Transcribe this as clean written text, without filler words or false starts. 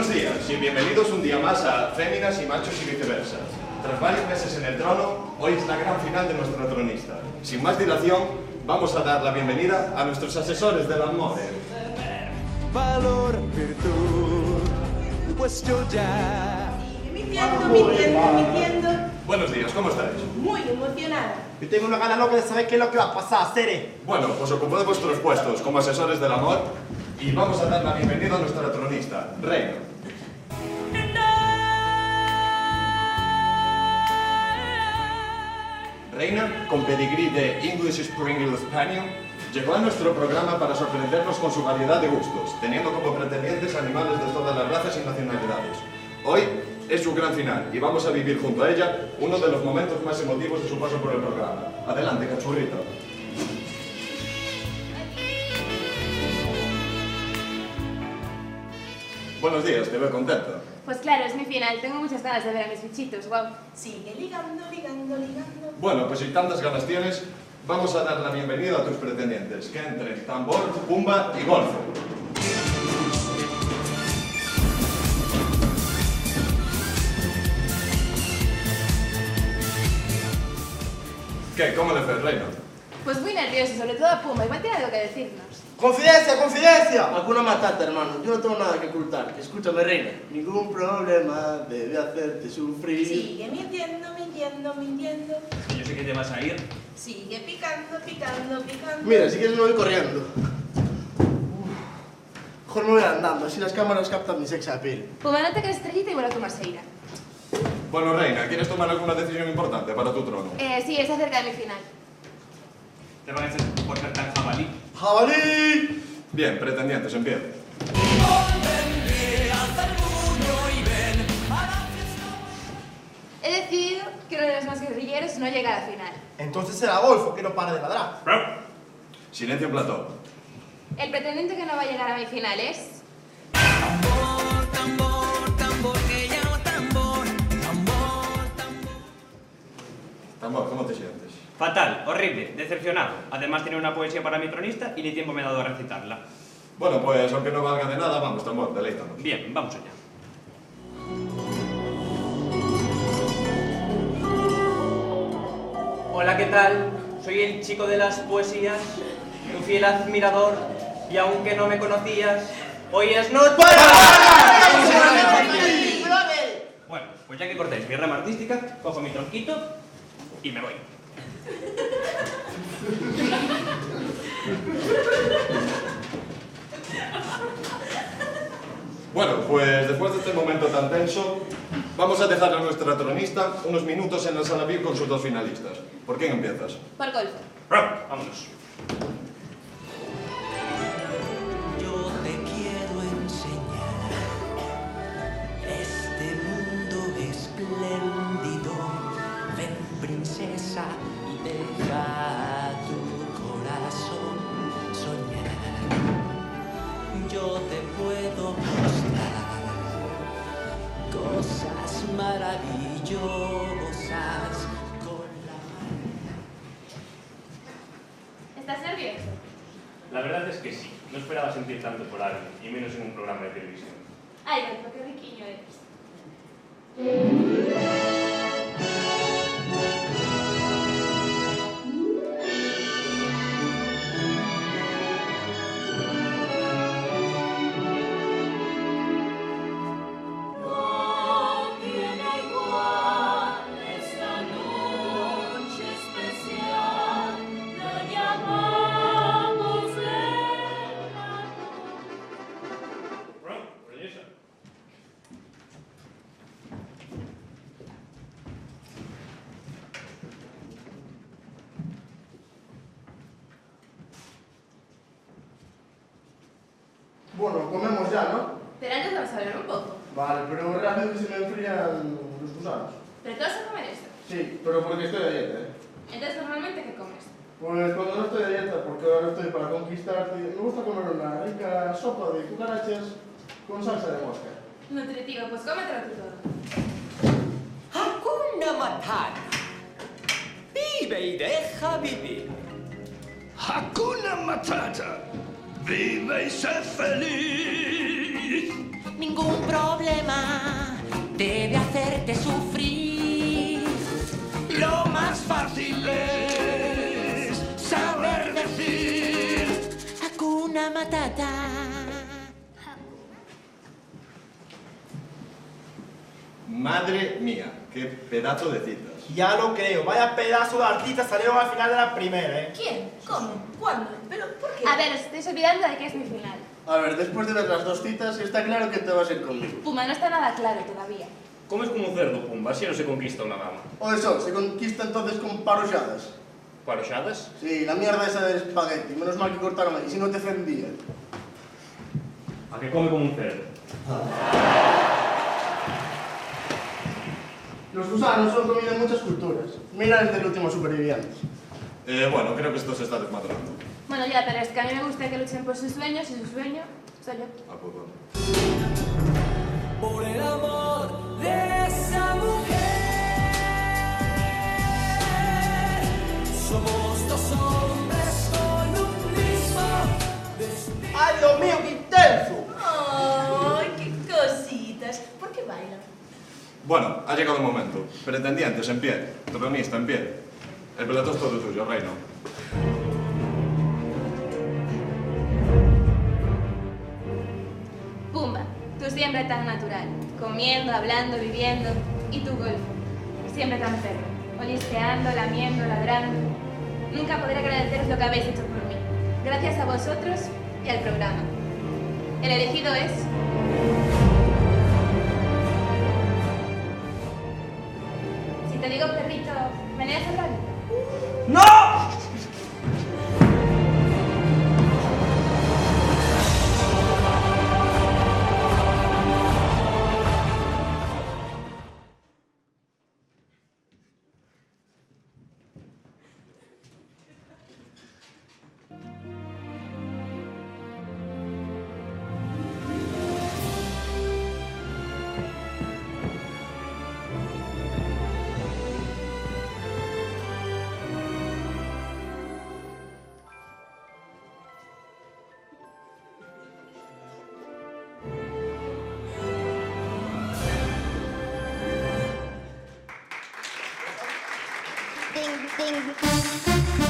Buenos días y bienvenidos un día más a Féminas y Machos y Viceversa. Tras varios meses en el trono, hoy es la gran final de nuestro tronista. Sin más dilación, vamos a dar la bienvenida a nuestros asesores del amor. Valor, virtud, pues yo ya... Mintiendo. Buenos días, ¿cómo estáis? Muy emocionada. Yo tengo una gana loca de saber qué es lo que va a pasar, Cere. Bueno, pues ocupad vuestros puestos como asesores del amor y vamos a dar la bienvenida a nuestra tronista, Reina. Reina, con pedigrí de English Springer Spaniel, llegó a nuestro programa para sorprendernos con su variedad de gustos, teniendo como pretendientes animales de todas las razas y nacionalidades. Hoy es su gran final y vamos a vivir junto a ella uno de los momentos más emotivos de su paso por el programa. Adelante, cachurrito. Buenos días, te veo contento. Pues claro, es mi final. Tengo muchas ganas de ver a mis bichitos, wow. Sigue ligando. Bueno, pues si tantas ganas tienes, vamos a dar la bienvenida a tus pretendientes. Que entren tambor, pumba y golfo. ¿Qué? ¿Cómo le fue, Reina? Pues muy nervioso, sobre todo a Pumba. Igual tiene algo que decirnos. ¡Confidencia, confidencia! Alguna matata, hermano. Yo no tengo nada que ocultar. Escúchame, reina. Ningún problema debe hacerte sufrir. Sigue mintiendo. Yo sé que te vas a ir. Sigue picando. Mira, si quieres me voy corriendo. Mejor me voy andando, así las cámaras captan mi sex appeal. Pumba, no te quedes estrellita y vuelve a tu Marseilla. Bueno, Reina, ¿quieres tomar alguna decisión importante para tu trono? Sí, es acerca de mi final. Te van a echar por ser tan jabalí. ¡Jabalí! Bien, pretendientes, empiecen. He decidido que uno de los más guerrilleros no llega a la final. Entonces será Golfo, que no para de ladrar. Silencio en plató. El pretendiente que no va a llegar a mi final es... Tambor, ¿cómo te sientes? Fatal, horrible, decepcionado. Además tiene una poesía para mi tronista y ni tiempo me ha dado a recitarla. Bueno, pues aunque no valga de nada, vamos, Tambor, deleítanos. Bien, vamos allá. Hola, ¿qué tal? Soy el chico de las poesías, tu fiel admirador, y aunque no me conocías, hoy es noche... Bueno, pues ya que cortáis mi rama artística, cojo mi tronquito y me voy. Bueno, pues después de este momento tan tenso, vamos a dejar a nuestra tronista unos minutos en la sala VIP con sus dos finalistas. ¿Por quién empiezas? Por golfo. Vámonos. Yo te quiero enseñar este mundo espléndido. Ven, princesa, y deja tu corazón soñar. Yo te puedo mostrar cosas maravillosas con la... ¿Estás nervioso? La verdad es que sí. No esperaba sentir tanto por alguien, y menos en un programa de televisión. Ay, Golfo, qué riquiño eres. Bueno, comemos ya, ¿no? Pero antes vamos a hablar un poco. Vale, pero rápido que se me enfrían los gusanos. ¿Pero tú vas a comer esto? Sí, pero porque estoy a dieta, ¿eh? Entonces, ¿normalmente qué comes? Pues cuando no estoy a dieta, porque ahora estoy para conquistarte, me gusta comer una rica sopa de cucarachas con salsa de mosca. Nutritivo, pues cómetelo tú todo. Hakuna Matata. Vive y deja vivir. Hakuna Matata. Vive y sé feliz. Mi ningún problema debe hacerte sufrir. Lo más fácil es saber decir Hakuna Matata. Madre mía, qué pedazo de citas. Ya lo creo, vaya pedazo de artistas salieron al final de la primera, ¿eh? ¿Quién? ¿Cómo? ¿Cuándo? ¿Pero por qué? A ver, os estáis olvidando de que es mi final. A ver, después de ver las dos citas, está claro que te vas a ir conmigo. Puma, no está nada claro todavía. Comes como un cerdo, Pumba, así no se conquista una dama. O eso, se conquista entonces con parochadas. ¿Parochadas? Sí, la mierda esa del espagueti. Menos mal que cortaron ahí, si no te ofendía. ¿A qué come como un cerdo? Los gusanos son comida en muchas culturas. Mira el del último superviviente. Bueno, creo que esto se está desmadrando. Bueno, ya, pero es que a mí me gusta que luchen por sus sueños y su sueño soy yo. Ah, pues bueno. Por el amor de esa mujer, somos dos hombres con un mismo destino. ¡Ay, Dios mío, qué intenso! ¡Ay, qué cositas! ¿Por qué bailan? Bueno, ha llegado el momento. Pretendientes en pie, tronista en pie. El pelotón es todo tuyo, reino. Pumba, tú siempre tan natural, comiendo, hablando, viviendo, y tu golfo, siempre tan perro, olisqueando, lamiendo, ladrando. Nunca podré agradeceros lo que habéis hecho por mí, gracias a vosotros y al programa. El elegido es... Si te digo perrito, ¿meneas el rabito? ¡No! Ding, ding.